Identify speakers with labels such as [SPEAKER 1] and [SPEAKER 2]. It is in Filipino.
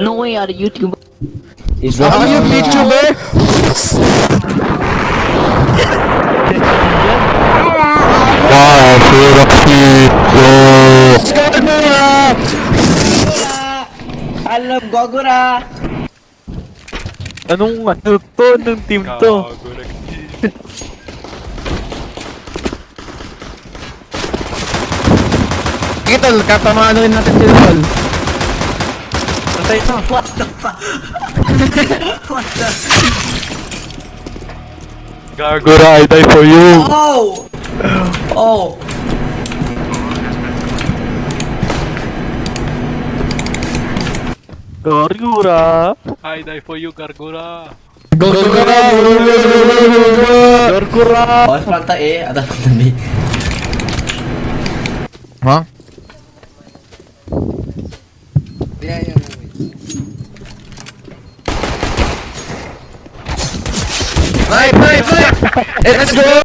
[SPEAKER 1] No way, are you YouTuber?
[SPEAKER 2] Are you VTuber?
[SPEAKER 3] Alam, Gogura!
[SPEAKER 2] Anong ano to? Anong team to? Sige tol, katamaanoin natin si tol. Patay to.
[SPEAKER 3] What the fuck? What the...
[SPEAKER 2] Gagura, I die for you.
[SPEAKER 3] Oh! Oh!
[SPEAKER 2] Gagura.
[SPEAKER 4] I die for you, Gargura.
[SPEAKER 2] Gagura. Gagura.
[SPEAKER 3] Oh, front eh. Ada ni.
[SPEAKER 2] Ha? Knife! Let's go!